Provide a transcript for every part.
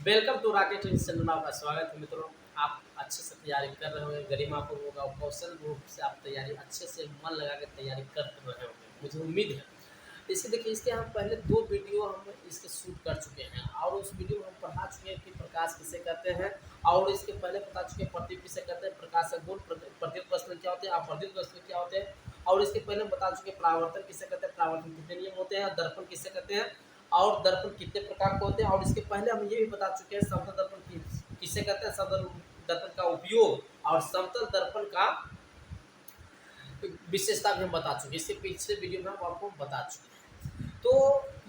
Welcome to rocket इन channel में आपका स्वागत है मित्रों। आप अच्छे से तैयारी कर रहे होंगे, गरिमापूर्वक और कौशल रूप से आप तैयारी अच्छे से मन लगा के तैयारी कर रहे होंगे, मुझे उम्मीद है। इसके देखिए, इसके हम पहले 2 वीडियो हम इसके शूट कर चुके हैं और उस वीडियो में हम पढ़ा चुके हैं कि प्रकाश किसे कहते हैं और इसके पहले बता चुके हैं प्रदीप किसे कहते हैं, प्रकाश का गुण, प्रदीप प्रश्न क्या होते हैं, अपवर्तित प्रश्न क्या होते हैं और इसके पहले बता चुके हैं परावर्तन किसे कहते हैं, परावर्तन कितने नियम होते हैं, दर्पण किसे कहते हैं और दर्पण कितने प्रकार के होते हैं। और इसके पहले हम ये भी बता चुके हैं समतल दर्पण किसे कहते हैं, समतल दर्पण का उपयोग और समतल दर्पण का विशेषता भी हम बता चुके हैं। इससे पिछले वीडियो में हम आपको बता चुके हैं। तो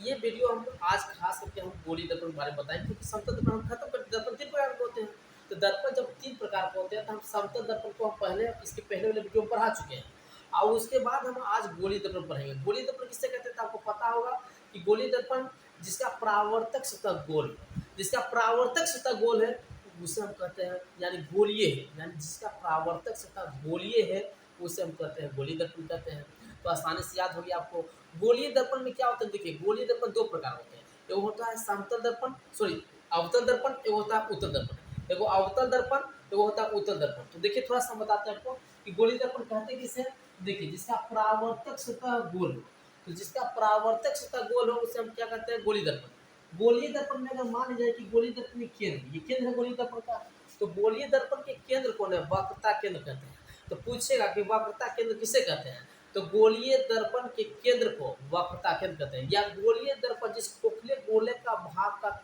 ये वीडियो हम आज खास करके हम गोली दर्पण के बारे में बताएंगे, क्योंकि समतल दर्पण हम खत्म कर, दर्पण 3 प्रकार के होते हैं। तो दर्पण जब 3 प्रकार के होते हैं तो हम समतल दर्पण को हम पहले इसके पहले वाले वीडियो में पढ़ा चुके हैं और उसके बाद हम आज गोली दर्पण पढ़ेंगे। गोली दर्पण किससे कहते हैं तो आपको पता होगा कि गोली दर्पण जिसका परावर्तक सतह गोल, जिसका परावर्तक सतह गोल है उसे हम कहते हैं, यानी गोलीय है, यानी जिसका परावर्तक सतह गोलीय है उसे हम कहते हैं गोली दर्पण कहते हैं। तो आसानी से याद होगी आपको। गोलीय दर्पण में क्या होता है, देखिए गोलीय दर्पण 2 प्रकार होते हैं। एक होता है समतल दर्पण, सॉरी अवतल दर्पण, एक होता है उत्तल दर्पण। एगो अवतल दर्पण, एगो होता है उत्तल दर्पण। तो देखिए थोड़ा सा बताते हैं आपको कि गोली दर्पण कहते किसे। देखिए जिसका परावर्तक सतह गोल हो, तो जिसका परावर्तक सतह गोल हो उसे हम क्या कहते हैं, गोली दर्पण। गोलीय दर्पण में अगर मान लीजिए कि गोलीय दर्पण में केंद्र, ये केंद्र है गोलीय दर्पण का, तो गोलीय दर्पण के केंद्र कौन है, वक्रता केंद्र कहते हैं। तो पूछेगा कि वक्रता केंद्र किसे कहते हैं, तो गोलीय दर्पण के केंद्र को वक्रता केंद्र कहते हैं। या गोलीय दर्पण जिस खोखले गोले का भाग का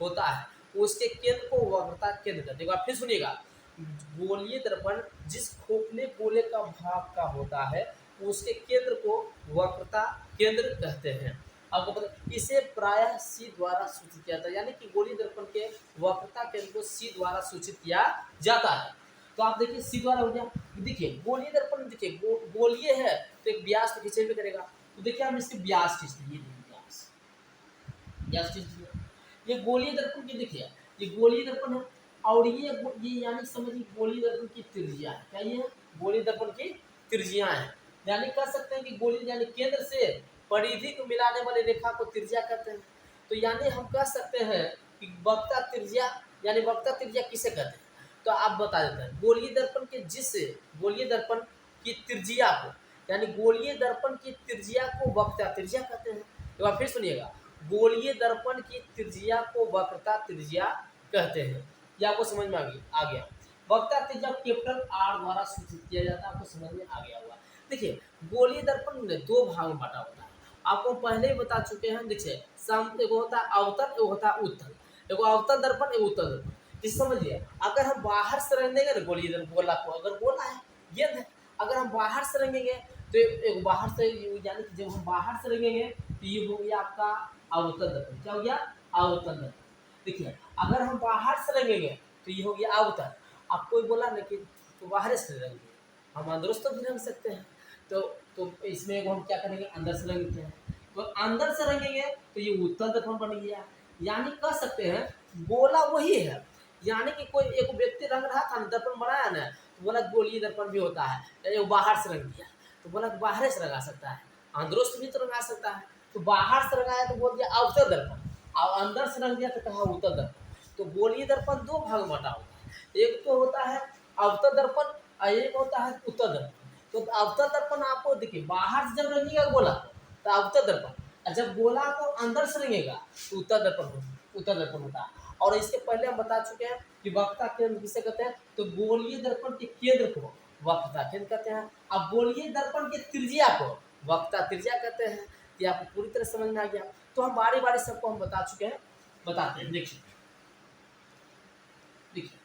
होता है उसके केंद्र को वक्रता केंद्र कहते हैं। फिर सुनिएगा, गोलीय दर्पण जिस खोखले गोले का भाग का होता है उसके केंद्र को वक्रता केंद्र कहते हैं। आपको पता, इसे प्रायः सी द्वारा सूचित किया जाता है, यानी कि गोलीय दर्पण के वक्रता केंद्र को सी द्वारा सूचित किया जाता है। तो आप देखिए सी द्वारा हो गया। देखिए गोलीय दर्पण, देखिए गोलीय है तो एक व्यास तो खींचे भी करेगा। तो देखिए हम इसके व्यास खींचते हैं, व्यास व्यास खींचते, ये गोलीय दर्पण की देखिए, ये गोलीय दर्पण है और ये यानी समझिए गोलीय दर्पण की त्रिज्या है। क्या ये गोलीय दर्पण की त्रिज्या है, यानी कह सकते हैं कि गोलीय यानी केंद्र से परिधि को मिलाने वाली रेखा को त्रिज्या कहते हैं। तो यानी हम कह सकते हैं कि वक्रता त्रिज्या, यानी वक्रता त्रिज्या किसे कहते हैं, तो आप बता देते हैं गोलीय दर्पण के जिस गोलीय दर्पण की त्रिज्या को, यानी गोलीय दर्पण की त्रिज्या को वक्रता त्रिज्या कहते हैं। एक बार फिर सुनिएगा, गोलीय दर्पण की त्रिज्या को वक्रता त्रिज्या कहते हैं। ये आपको समझ में आ गया। वक्रता त्रिज्या कैपिटल आर द्वारा सूचित किया जाता है, आपको समझ में आ गया होगा। देखिए गोलीय दर्पण में 2 भाग में बांटा होता है, आपको पहले ही बता चुके हैं। देखिए एगो होता है अवतल, एगो होता है उत्तल। एगो अवतल दर्पण, एगो उत्तल दर्पण। किस समझिए, अगर हम बाहर से रंगेंगे ना गोलीय दर्पण गोला को, अगर गोला है गेंद है, अगर हम बाहर से रंगेंगे तो एक बाहर से, यानी कि जब हम बाहर से रंगेंगे तो ये हो गया आपका अवतल दर्पण। क्या हो गया, अवतल दर्पण। देखिए अगर हम बाहर से रंगेंगे तो ये हो गया अवतल। अब कोई बोला ना कि तो बाहर से रंगेंगे, हम अंदर से तो भी रंग सकते हैं। तो इसमें हम क्या करेंगे, अंदर से रंगते हैं। तो अंदर से रंगेंगे तो ये उत्तल दर्पण बन गया। यानी कह सकते हैं गोला वही है, यानी कि कोई एक व्यक्ति रंग रहा था ना, दर्पण बनाया ना, तो बोला गोलीय दर्पण भी होता है, यानी बाहर से रंग दिया तो बोला बाहर से रंगा सकता है, अंदरों से भी तो रंगा सकता है। तो बाहर से रंगाया तो बोल दिया अवतल दर्पण, और अंदर से रंग दिया तो कहा उत्तल दर्पण। तो गोलीय दर्पण 2 भाग में बटा होता है, एक तो होता है अवतल दर्पण और एक होता है उत्तल दर्पण। तो अवतल दर्पण आपको देखिए बाहर से जब रंगेगा गोला तो अवतल दर्पण, और जब गोला को अंदर से रंगेगा तो उत्तल दर्पण होता है। और इसके पहले हम बता चुके हैं कि वक्रता केंद्र किसे कहते हैं, तो गोलीय दर्पण के केंद्र को वक्रता केंद्र कहते हैं। अब गोलीय दर्पण की त्रिज्या को वक्रता त्रिज्या कहते हैं। ये आपको पूरी तरह समझ में आ गया। तो हम बारी बारी सबको हम बता चुके हैं, बताते हैं। देखिए देखिए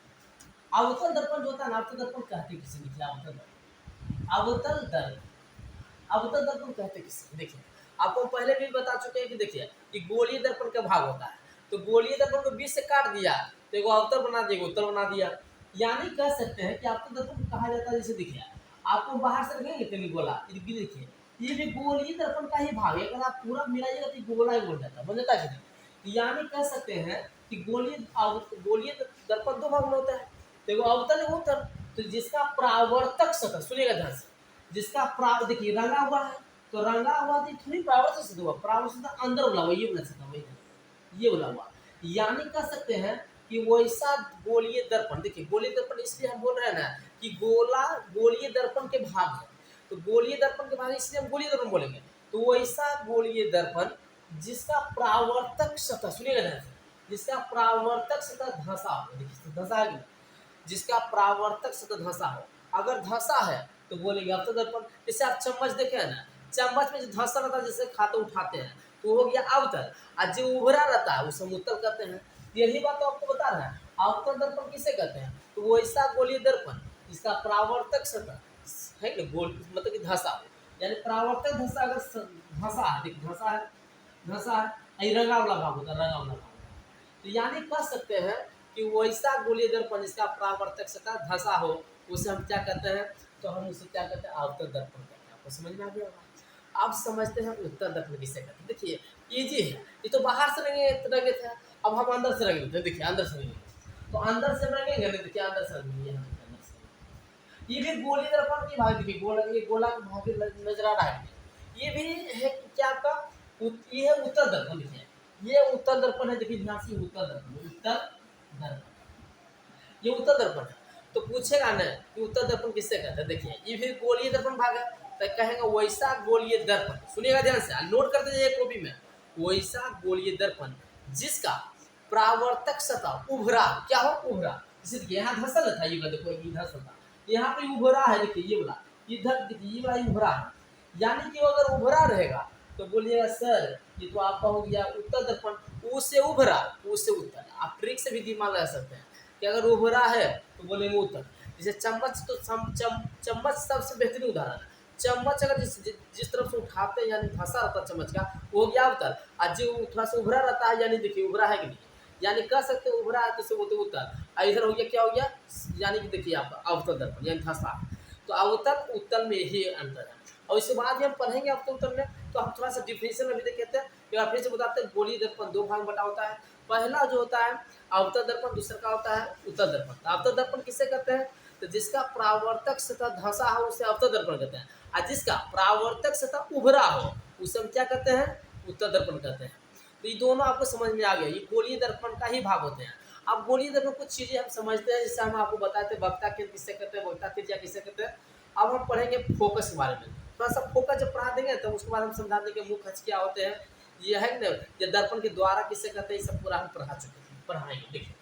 अवतल दर्पण जो होता है ना, अवतल दर्पण कहते किसे, देखिए अवतल दर्पण, अवतल दर्पण, अवतल दर्पण कहते किसे। देखिए आपको पहले भी बता चुके हैं कि देखिए कि गोलीय दर्पण का भाग होता है, तो गोलीय दर्पण को बीच से काट दिया तो एगो अवतल बना दिया, उत्तल बना दिया। यानी कह सकते हैं कि अवतल दर्पण कहा जाता है। जैसे देखिए आपको बाहर से रखेंगे कहीं गोला, देखिए ये भी गोलीय दर्पण का ही भाग है, अगर आप पूरा मिलाइएगा तो गोला ही बन जाता है, बन जाता है कि नहीं। यानी कह सकते हैं कि गोलीय दर्पण 2 भाग में होता है, तो एगो अवतल एगो उत्तल। तो जिसका परावर्तक सतह, सुनिएगा ध्यान से, जिसका देखिए रंगा हुआ है, तो रंगा हुआ तो थोड़ी परावर्तक सतह हुआ, परावर्तक सतह अंदर वाला हुआ, ये बोला सकता वही ये बोला हुआ। यानी कह सकते हैं कि वैसा गोलीय दर्पण, देखिए गोलीय दर्पण इसलिए हम बोल रहे हैं ना कि गोला गोलीय दर्पण के भाग है, तो गोलीय दर्पण के भाग इसलिए हम गोलीय दर्पण बोलेंगे। तो वैसा गोलीय दर्पण जिसका प्रावर्तक सतह, सुनिएगा ध्यान से, जिसका प्रावर्तक सतह धंसा हो, देखिए धंसा है कि नहीं? जिसका प्रावर्तक सतह धंसा हो, अगर धंसा है तो बोलेंगे अवतल दर्पण। जैसे आप चम्मच देखे हैं ना, चम्मच में जो धंसा रहता है जैसे खाते उठाते हैं तो हो गया अवतल, और जो उभरा रहता है उसे हम उत्तल कहते हैं। यही बात तो आपको बता रहा है, अवतल दर्पण किसे कहते हैं, तो वैसा गोलीय दर्पण जिसका प्रावर्तक सतह है कि गोल मतलब कि धंसा हो, यानी प्रावर्तक धंसा अगर धंसा है, देखिए धंसा है, धंसा है, ये रंगा वाला भाग होता है, रंगा वाला भाग। तो यानी कह सकते हैं कि वैसा गोलीय दर्पण जिसका परावर्तक सतह धंसा हो उसे हम क्या कहते हैं, तो हम उसे क्या कहते हैं, अवतल दर्पण कहते हैं। आपको समझ में आ गया होगा। अब समझते हैं उत्तल दर्पण किसे कहते हैं। देखिए इजी है, ये तो बाहर से रंगे थे, अब हम अंदर से रंगेंगे। तो देखिए अंदर से रंगेंगे, तो अंदर से रंगेंगे, देखिए अंदर से रंगेंगे, अंदर से। ये भी गोलीय दर्पण की भाग, देखिए गोला, ये गोला का भाग नजर आ रहा है, ये भी है क्या आपका, ये है उत्तल दर्पण। देखिए ये उत्तल दर्पण है, देखिए ध्यान से, उत्तल दर्पण, उत्तल दर्पण, ये उत्तल दर्पण है। तो पूछेगा ना कि उत्तल दर्पण किससे कहते हैं, देखिए ये भी गोलीय दर्पण भाग है, तो कहेंगे वैसा गोलीय दर्पण, सुनिएगा ध्यान से, नोट करते जाइए कॉपी में, वैसा गोलीय दर्पण जिसका प्रावर्तक सतह उभरा, क्या हो, उभरा। जैसे देखिए यहाँ धसल था, ये देखो ये धसल था, यहाँ पे उभरा है, देखिए ये वाला, इधर देखिए ये वाला उभरा है, यानी कि अगर उभरा रहेगा तो बोलिएगा सर ये तो आपका हो गया उत्तल दर्पण, उससे उभरा उससे उत्तल। आप ट्रिक से भी दिमाग लगा सकते हैं कि अगर उभरा है तो बोलेंगे उत्तल। जैसे चम्मच, तो चम्मच सबसे बेहतरीन उदाहरण है। चम्मच अगर जिस तरफ से उठाते हैं यानी धंसा रहता है चम्मच का, वो हो गया उत्तल, और जो थोड़ा सा उभरा रहता है यानी देखिए उभरा है कि नहीं, यानी कह सकते हैं उभरा है तो उसे बोलते उत्तल। और इधर हो गया क्या हो गया, यानी कि देखिए आप अवतल दर्पण यानी धंसा। तो अवतल उत्तल में यही अंतर है। और इसके बाद भी हम पढ़ेंगे अवतल उत्तल में, तो हम थोड़ा सा डिफिनेशन में भी देख हैं, या फिर से बताते हैं। गोलीय दर्पण दो भाग में बटा होता है, पहला जो होता है अवतल दर्पण, दूसरा का होता है उत्तल दर्पण। तो अवतल दर्पण किसे कहते हैं, तो जिसका प्रावर्तक सतह धंसा हो उसे अवतल दर्पण कहते हैं, और जिसका प्रावर्तक सतह उभरा हो उसे हम क्या कहते हैं, उत्तल दर्पण कहते हैं। तो ये दोनों आपको समझ में आ गया, ये गोलीय दर्पण का ही भाग होते हैं। अब गोलीय दर्पण कुछ चीजें हम समझते हैं, जिससे हम आपको बताते हैं वक्ता केंद्र किससे कहते हैं, वक्ता त्रिज्या किससे कहते हैं। अब हम पढ़ेंगे फोकस के बारे में, थोड़ा सा फोकस जब पढ़ा देंगे तो उसके बाद हम समझा देंगे मुख्य अक्ष क्या होते हैं, ये है ना, ये दर्पण के द्वारा किससे कहते हैं, ये सब पूरा हम पढ़ा चुके हैं, पढ़ाएंगे। देखिए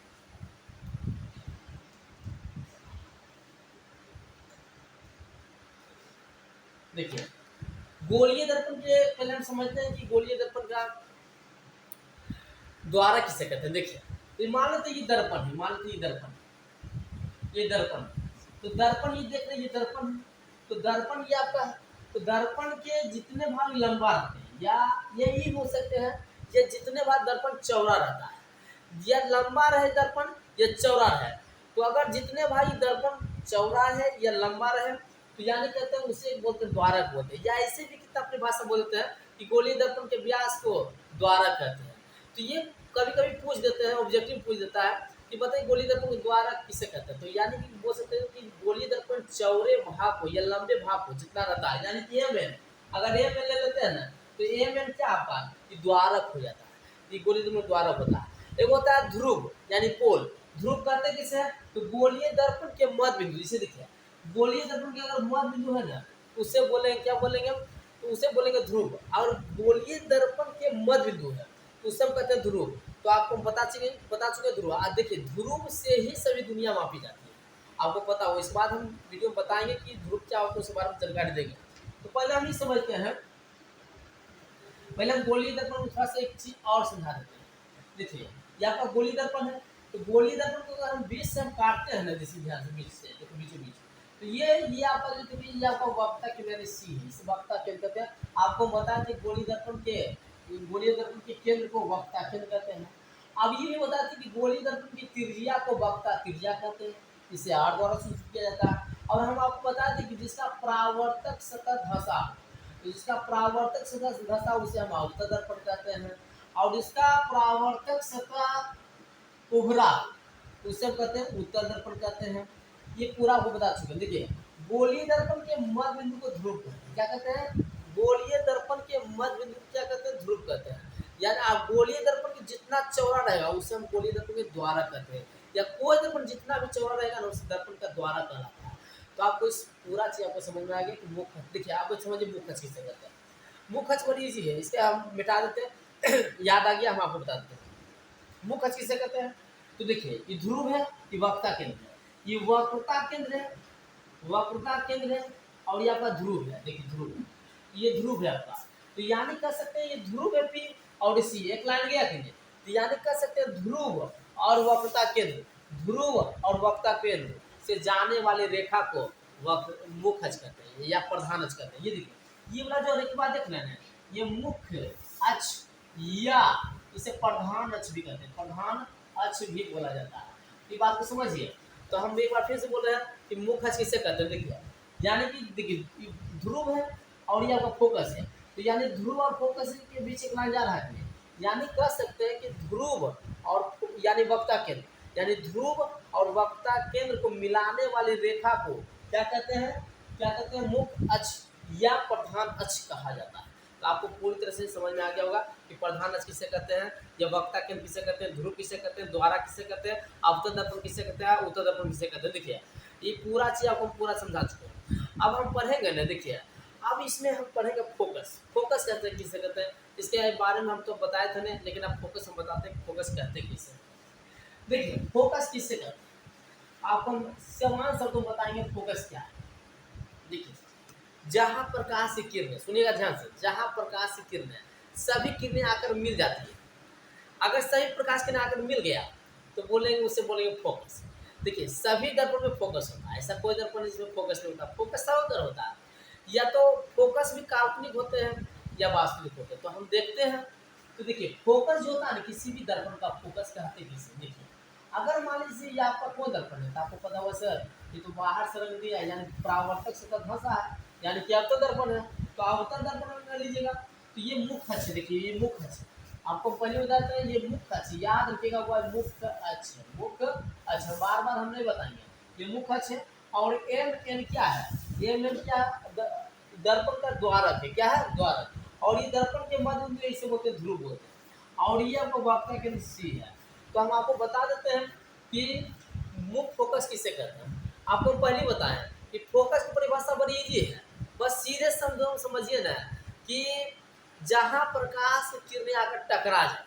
देखिए गोलीय दर्पण के पहले हम समझते हैं कि गोलीय दर्पण का द्वारा किसे कहते हैं। देखिए तो मान लेते ये दर्पण है, मान लेते ये दर्पण, ये दर्पण, तो दर्पण ये देख रहे ये दर्पण है, तो दर्पण ये आपका है, तो दर्पण के जितने भाग लंबा रहते हैं, या ये भी हो सकते हैं ये जितने भाग दर्पण चौड़ा रहता है, या लंबा रहे दर्पण या चौड़ा रहे, तो अगर जितने भाई दर्पण चौड़ा है या लंबा रहे तो यानी कहते हैं उसे बोलते हैं द्वारक बोलते हैं, या ऐसे भी कितना अपनी भाषा बोलते हैं कि गोलीय दर्पण के व्यास को द्वारक कहते हैं। तो ये कभी कभी पूछ देते हैं, ऑब्जेक्टिव पूछ देता है कि बताइए गोलीय दर्पण के द्वारक किसे कहते हैं, तो यानी कि बोल सकते हैं कि गोलीय दर्पण चौड़े भाग को या लंबे भाग को जितना रहता है, यानी कि एम एन, अगर एम एन ले लेते हैं ना तो एम एन क्या आपका ये द्वारक हो जाता है, ये गोलीय दर्पण द्वारक होता है। एक होता है ध्रुव यानी पोल, ध्रुव कहते हैं किसे, तो गोलीय दर्पण के मध्य बिंदु, जिसे देखिए गोलीय दर्पण के अगर मध्य बिंदु है ना उसे बोलेंगे क्या बोलेंगे, तो उसे बोलेंगे ध्रुव, और गोलीय दर्पण के मध्य बिंदु है तो उसे हम कहते हैं ध्रुव। तो आपको बता चुके ध्रुव, आज देखिए ध्रुव से ही सभी दुनिया मापी जाती है, आपको पता हो। इस बात हम वीडियो में बताएंगे कि ध्रुव क्या होता है, उसके बारे में जानकारी देंगे। तो पहले हम ये समझते हैं, पहले हम गोलीय दर्पण में थोड़ा सा एक चीज और समझा देते हैं। देखिए ये आपका गोलीय दर्पण है, तो गोलीय दर्पण को अगर हम बीच से हम काटते हैं ना, जैसे ध्यान से बीच से, देखो बीचों बीच, तो ये आपका जो ये आपका वक्ता केंद्र यानी सी है, इस वक्ता केंद्र कहते हैं। आपको बता दें गोलीय दर्पण के केंद्र को वक्ता केंद्र कहते हैं। अब ये भी बताते हैं कि गोलीय दर्पण की त्रिज्या को वक्ता त्रिज्या कहते हैं, इसे आर द्वारा सूचित किया जाता है। और हम आपको बता दें कि जिसका प्रावर्तक सतह धंसा, तो जिसका प्रावर्तक सतह धंसा उसे हम अवतल दर्पण कहते हैं, और जिसका प्रावर्तक सतह उभरा उसे हम कहते हैं उत्तल दर्पण कहते हैं। ये पूरा आपको बता चुके हैं। देखिए गोलीय दर्पण के मध्य बिंदु को ध्रुव कहते हैं, क्या कहते हैं, गोलीय दर्पण के मध्य बिंदु को क्या कहते हैं, ध्रुव कहते हैं। यानी आप गोलीय दर्पण की जितना चौड़ा रहेगा उसे हम गोलीय दर्पण के द्वारा कहते हैं, या कोई दर्पण जितना भी चौड़ा रहेगा ना उस दर्पण का द्वारा कहलाता है। तो आपको इस पूरा चीज आपको समझ में आ गया कि मुख खच। देखिए आपको समझिए मुख खच किसे कहते हैं। मुख खच बड़ी ईजी है, इसके हम मिटा देते हैं याद आ गया, हम आपको बता देते हैं मुख खच किसे कहते हैं। तो देखिए ये ध्रुव है, ये वक्ता केंद्र है, ये वक्रता केंद्र है, वक्रता केंद्र है, और ये आपका ध्रुव है। देखिए ध्रुव, ये ध्रुव है आपका। तो यानी कह सकते हैं ये ध्रुव है पी और सी, एक लाइन गया कि नहीं। तो यानी कह सकते हैं ध्रुव और वक्रता केंद्र, ध्रुव और वक्रता केंद्र से जाने वाली रेखा को मुख अक्ष कहते हैं या प्रधान अक्ष कहते हैं। ये देखिए ये वाला जो रेखा देख रहे हैं ये मुख्य अक्ष या इसे प्रधान अक्ष भी कहते हैं, प्रधान अक्ष भी बोला जाता है। ये बात को समझिए। तो हम एक बार फिर से बोल रहे हैं कि मुख्य अक्ष किसे कहते हैं। देखिए यानी कि देखिए ध्रुव है और ये आपका फोकस है, तो यानी ध्रुव और फोकस के बीच एक लाइन जा रहा है, यानी कह सकते हैं कि ध्रुव और यानी वक्ता केंद्र, यानी ध्रुव और वक्ता केंद्र को मिलाने वाली रेखा को क्या कहते हैं, क्या कहते हैं, मुख्य अक्ष या प्रधान अक्ष कहा जाता है। तो आपको पूरी तरह से समझ में आ गया होगा कि प्रधान अक्ष किसे कहते हैं, या वक्ता केंद्र किसे कहते हैं, ध्रुव किसे कहते हैं, द्वारा किसे कहते हैं, अवतल दर्पण किसे कहते हैं, उत्तर दर्पण किसे कहते हैं। देखिए ये पूरा चीज आपको पूरा समझा चुके हैं। अब हम पढ़ेंगे ना, देखिए अब इसमें हम पढ़ेंगे फोकस। फोकस कहते हैं किसे कहते हैं, इसके बारे में हम तो बताए थे नहीं, लेकिन अब फोकस हम बताते हैं फोकस कहते हैं किसे। देखिए फोकस किससे कहते हैं, आपको हम समान शब्दों में बताएंगे फोकस क्या है। देखिए जहाँ प्रकाश की किरणें, सुनिएगा ध्यान से, जहाँ प्रकाश की किरणें सभी किरणें आकर मिल जाती है, अगर सभी प्रकाश किरण आकर मिल गया तो बोलेंगे, उसे बोलेंगे फोकस। देखिए सभी दर्पण में फोकस होता है, ऐसा कोई दर्पण जिसमें फोकस नहीं होता, फोकस सब उधर होता है। या तो फोकस भी काल्पनिक होते हैं या वास्तविक होते हैं, तो हम देखते हैं। तो देखिए फोकस जो होता है ना, किसी भी दर्पण का फोकस कहते हैं किसे। देखिए अगर मान लीजिए ये आपका कोई दर्पण है तो आपको पता होगा सर ये तो बाहर से रंग दिया है, यानी परावर्तक से तो धंसा है, यानी कि अवतल दर्पण है, तो अवतल दर्पण में लीजिएगा। तो ये मुख्य अक्ष, देखिए ये मुख्य अक्ष, आपको पहले बताते हैं ये मुख्य अक्ष, याद रखिएगा वो मुख्य अक्ष, मुख्य अक्ष बार बार हम नहीं बताएंगे, ये मुख्य अक्ष है। और एम एन क्या है, एम एन क्या दर्पण का द्वारक है, क्या है द्वारक, और ये दर्पण के मध्य बिंदु इसे बोलते हैं ध्रुव बोलते हैं, और ये आपको वक्ता केंद्र सी है। तो हम आपको बता देते हैं कि मुख्य फोकस किसे कहते हैं। आपको पहले बताएं कि फोकस की परिभाषा बड़ी इजी है, बस सीधे शब्दों में समझिए ना कि जहाँ प्रकाश की किरणें आकर टकरा जाए,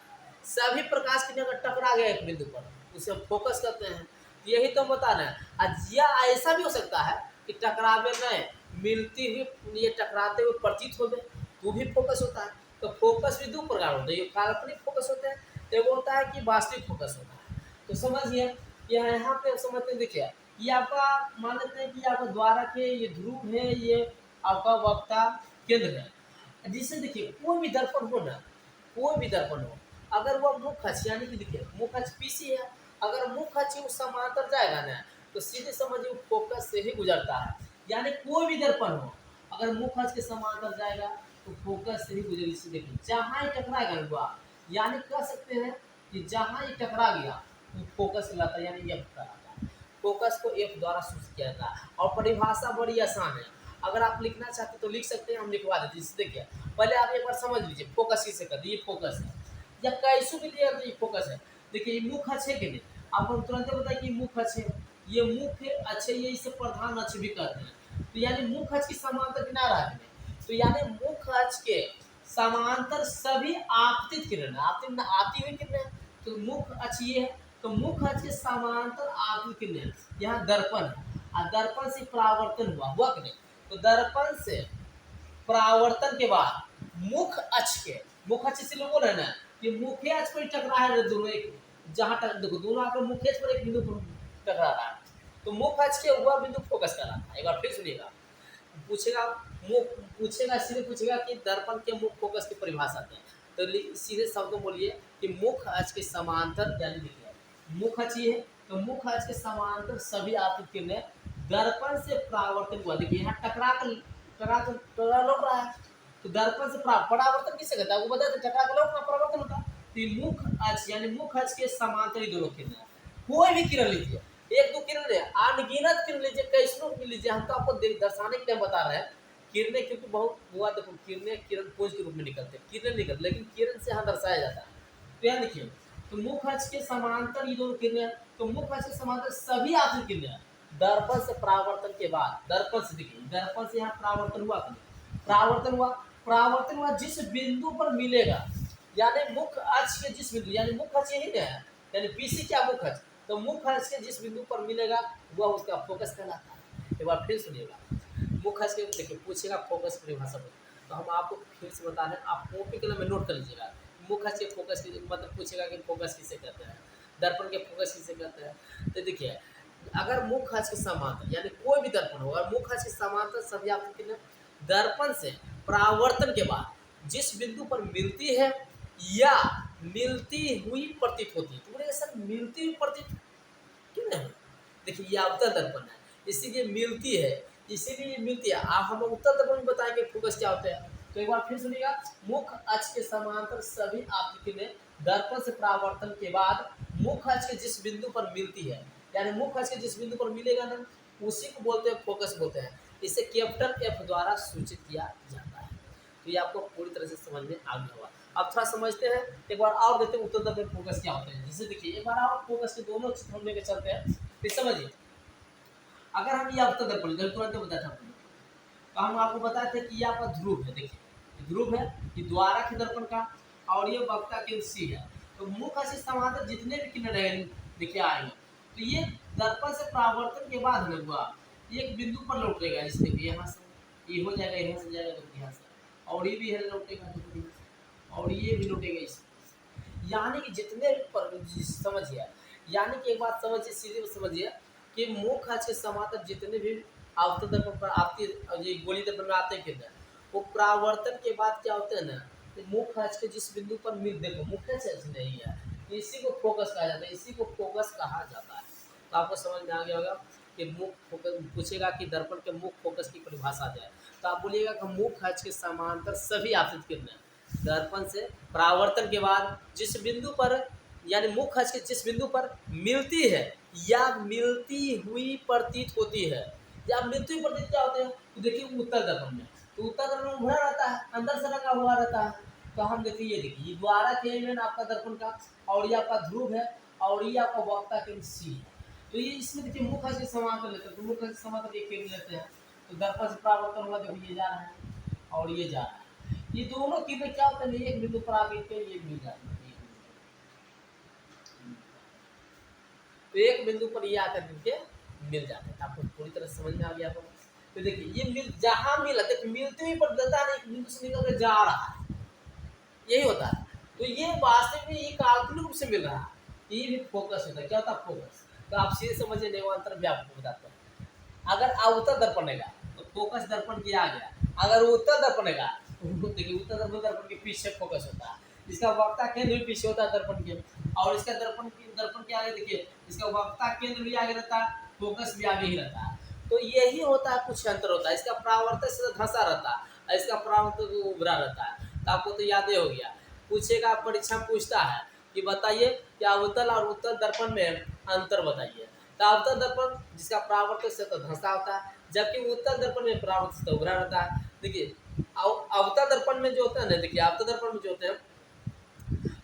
सभी प्रकाश की किरणें अगर टकरा गए एक बिंदु पर उसे हम फोकस कहते हैं। यही तो बताना है। या ऐसा भी हो सकता है कि टकरावे में मिलती हुई, ये टकराते हुए प्रतीत हो गए तो भी फोकस होता है। तो फोकस भी दो प्रकार होते हैं, ये काल्पनिक फोकस होते हैं, एक होता है कि वास्तविक फोकस होता है। तो समझिए यहाँ पे समझते हैं। देखिए ये आपका मान लेते हैं कि आपका द्वारा के ये ध्रुव है, ये आपका वक्ता केंद्र है। जिससे देखिए कोई भी दर्पण हो ना, कोई भी दर्पण हो, अगर वो मुख्य अक्ष यानी कि देखिए मुख्य अक्ष पीसी है, अगर मुख्य अक्ष उस समांतर जाएगा ना तो सीधे समझिए फोकस से ही गुजरता है। यानी कोई भी दर्पण हो अगर मुख्य अक्ष के समांतर जाएगा तो फोकस से ही गुजरेगी। इसे देखिए जहाँ ही टकराएगा हुआ, यानी कह सकते हैं कि जहाँ ही टकरा गया तो फोकस कहलाता है, यानी एफ कहलाता है। फोकस को एफ द्वारा सूचित किया जाता है और परिभाषा बड़ी आसान है। अगर आप लिखना चाहते तो लिख सकते हैं, हम लिखवा देते हैं। देखिए पहले आप एक बार समझ लीजिए फोकस किसे कहते हैं, ये फोकस है या कैसे भी लिया तो ये फोकस है। देखिए ये मुख्य अक्ष है कि नहीं, आपको हम तुरंत बताए कि मुख्य अक्ष है, ये मुख्य अक्ष है, ये इसे प्रधान अक्ष भी कहते हैं। तो यानी मुख्य अक्ष की समांतर किनारा है, तो यानी मुख्य अक्ष के समांतर सभी आपतित किरण, आपतित आती हुई किरण, तो मुख्य अक्ष ये है, तो मुख्य अक्ष के समांतर आपतित किरण यहाँ दर्पण है, और दर्पण से परावर्तन हुआ कि नहीं, तो दर्पण से परावर्तन के बाद मुख्य अक्ष के, मुख्य अक्ष इसलिए बोल रहे हैं ना कि मुख्य अक्ष पर टकरा है दोनों, एक जहाँ तक देखो दोनों आकर मुख्य अक्ष पर एक बिंदु पर टकरा रहा है, तो मुख्य अक्ष के वह बिंदु फोकस कर रहा है। एक बार फिर सुनिएगा, पूछेगा पूछेगा सीधे पूछेगा कि दर्पण के मुख्य फोकस की परिभाषा दें, तो सीधे शब्दों बोलिए कि मुख्य अक्ष के समांतर, यानी देखिए मुख्य अक्ष ये है तो मुख्य अक्ष के समांतर सभी आपतित किरणें दर्पण से परावर्तन हुआ। देखिए यहाँ टकरा लौट रहा है, तो दर्पण से परावर्तन किसे कहता है, वो बताते टकरा कर लौटना परावर्तन होता है। तो मुख्य अक्ष यानी मुख्य अक्ष के समांतर ही दोनों किरणें, कोई भी किरण लीजिए, एक दो किरण अनगिनत किरण लीजिए, कैसनों भी लीजिए, हम तो आपको दर्शाने के लिए बता रहे हैं किरणें क्योंकि बहुत हुआ, देखो किरण पुंज के रूप में निकलते हैं, किरणें निकलते, लेकिन किरण से यहाँ दर्शाया जाता है। तो यहाँ देखिए, तो मुख अक्ष के समांतर ये दोनों किरणें हैं, तो मुख अक्ष के समांतर सभी आपतित किरणें दर्पण से परावर्तन के बाद, दर्पण से देखिए, दर्पण से यहाँ परावर्तन हुआ कि नहीं? परावर्तन हुआ जिस बिंदु पर मिलेगा, यानी मुख अक्ष के जिस बिंदु, यानी मुख अक्ष यही है, यानी पीसी क्या मुख अक्ष, तो मुख अक्ष के जिस बिंदु पर मिलेगा वह उसका फोकस कहलाता है। एक बार फिर सुनिएगा, मुख अक्ष के देखिए पूछेगा फोकस परिभाषा में, तो हम आपको फिर से बता रहे हैं, आप कॉपी कलम में नोट कर लीजिएगा। मुख अक्ष के फोकस की मतलब पूछेगा कि फोकस किसे कहते हैं, दर्पण के फोकस किसे कहते हैं। तो देखिए, अगर मुख अक्ष के समांतर, यानी कोई भी दर्पण हो, अगर मुख अक्ष के समांतर सभी आपकी दर्पण से परावर्तन के बाद जिस बिंदु पर मिलती है या मिलती हुई प्रतीत होती है, तो बोले सर मिलती हुई प्रतीत क्यों नहीं? देखिए ये अवतल दर्पण है, इसीलिए मिलती है, इसीलिए मिलती है। आप हम उत्तर दर्पण में बताएंगे फोकस क्या होता है। तो एक बार फिर सुनिएगा, मुख अक्ष के समांतर सभी आपकी किरणें दर्पण से परावर्तन के बाद मुख अक्ष के जिस बिंदु पर मिलती है, यानी मुख अक्ष के जिस बिंदु पर मिलेगा ना, उसी को बोलते हैं फोकस बोलते हैं। इसे कैपिटल एफ द्वारा सूचित किया जाता है। तो ये आपको पूरी तरह से समझ में आ गया होगा। अब थोड़ा समझते हैं, एक बार और देखते हैं उत्तर दर्पण फोकस क्या होते हैं। जैसे देखिए, एक बार और फोकस के दोनों चित्र लेके चलते हैं, फिर समझिए। अगर हम ये उत्तर दर्पण जब तुरंत बताया था, तो हम आपको बताए थे कि ये आपका ध्रुव है। देखिए ध्रुव है, ये द्वारा के दर्पण का, और ये वक्ता केंद्र सी है। तो मुख अक्ष समांतर जितने भी किरण रहेंगे देखिए आएंगे, तो ये दर्पण से परावर्तन के बाद हमें हुआ एक बिंदु पर लौटेगा। जैसे देखिए यहाँ से ये हो जाएगा, यहाँ से जाएगा तो यहाँ से, और ये भी है लौटेगा, और ये भी लौटेगा इस, यानी कि जितने भी पर समझिए, यानी कि एक बात समझिए, सीधे समझिए कि मुख अक्ष के समांतर जितने भी आपतन दर्पण पर आपकी ये गोली दर्पण में आते हैं किरण, वो परावर्तन के बाद क्या होते हैं ना, तो मुख अक्ष के जिस बिंदु पर मिल, देखो मुख्य अक्ष नहीं है, इसी को फोकस कहा जाता है, इसी को फोकस कहा जाता है। तो आपको समझ में आ गया होगा कि मुख फोकस पूछेगा कि दर्पण के मुख फोकस की परिभाषा क्या है, तो आप बोलिएगा कि मुख अक्ष के समांतर सभी आपतित किरणें दर्पण से परावर्तन के बाद जिस बिंदु पर, यानी मुख अक्ष के जिस बिंदु पर मिलती है या मिलती हुई प्रतीत होती है, या मिलती हुई प्रतीत क्या होते हैं, तो देखिए उत्तर दर्पण में, तो उत्तर दर्पण में उभरा रहता है, अंदर से लगा हुआ रहता है। तो हम देखिए, ये देखिए ये द्वारा केंद्र आपका दर्पण का, और ये आपका ध्रुव है, और ये आपका वक्ता केंद्र सी है। तो ये इसमें देखिए मुख अक्ष के समांतर लेते हैं, तो मुख अक्ष के समांतर ये केंद्र लेते हैं, तो दर्पण से परावर्तन हुआ, देखो ये जा रहा है और ये जा रहा है, ये दोनों किरणें क्या होते हैं, एक बिंदु पर आके ये मिल जाती है, तो एक बिंदु पर ये आकर के मिल जाते हैं। आपको पूरी तरह समझ में आ गया होगा। तो देखिए ये मिल, जहाँ मिला, देखिए मिलते हुए पर देता नहीं, एक बिंदु से निकल के जा रहा है, यही होता है। तो ये वास्तविक में ये काल्पनिक रूप से मिल रहा है, ये भी फोकस होता है। क्या होता है फोकस, तो आप सीधे समझिए, नेवांतर भी आपको बताता है। अगर अवतल दर्पण है तो फोकस दर्पण किया गया, अगर उत्तर दर्पण है तो देखिए उत्तर दर्पण के पीछे फोकस होता है, इसका वक्ता केंद्र भी पीछे होता है दर्पण के, और इसका दर्पण के आगे देखिए इसका वक्ता केंद्र भी आगे रहता है, फोकस भी आगे ही रहता है। तो यही होता है, कुछ अंतर होता है, इसका परावर्तन से धंसा रहता है, इसका परावर्तन उभरा रहता है। तो आपको तो याद ही हो गया, पूछेगा परीक्षा पूछता है कि बताइए कि अवतल और उत्तर दर्पण में अंतर बताइए। तो अवतल दर्पण जिसका परावर्तन से तो धंसा होता है, जबकि उत्तर दर्पण में परावर्तन से उभरा रहता है। देखिए अवतल दर्पण में जो होता है ना, देखिए अवतल दर्पण में जो होते हैं,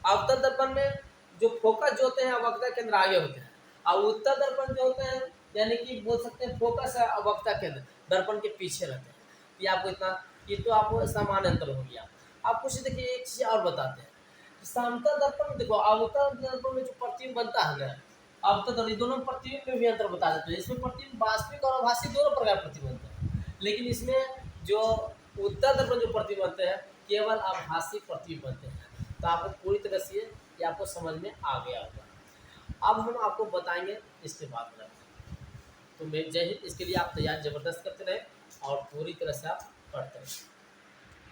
अवतल दर्पण में जो फोकस जो होते हैं वक्ता केंद्र आगे होते हैं, और उत्तर दर्पण जो होते हैं, यानी कि बोल सकते हैं फोकस है वक्ता केंद्र दर्पण के पीछे रहते हैं। ये आपको इतना, ये तो आपको सामान्य अंतर हो गया। आप कुछ देखिए एक चीज और बताते हैं, समतल दर्पण में देखो, अवतल दर्पण में जो प्रतिबिंब बनता है ना, अवतल दर्पण दोनों प्रतिबिंब में भी अंतर बता देते हैं। इसमें प्रतिबिंब वास्तविक और आभासी दोनों प्रकार प्रतिबिंब बनते हैं, लेकिन इसमें जो उत्तर दर्पण जो प्रतिबिंब बनते हैं केवल आभासी प्रतिबिंब बनते हैं। तो आपको पूरी तरह से ये आपको समझ में आ गया होगा। अब हम आपको बताएंगे इसके बाद में। तो मैं जय हिंद, इसके लिए आप तैयार जबरदस्त करते रहे और पूरी तरह से आप पढ़ते रहें।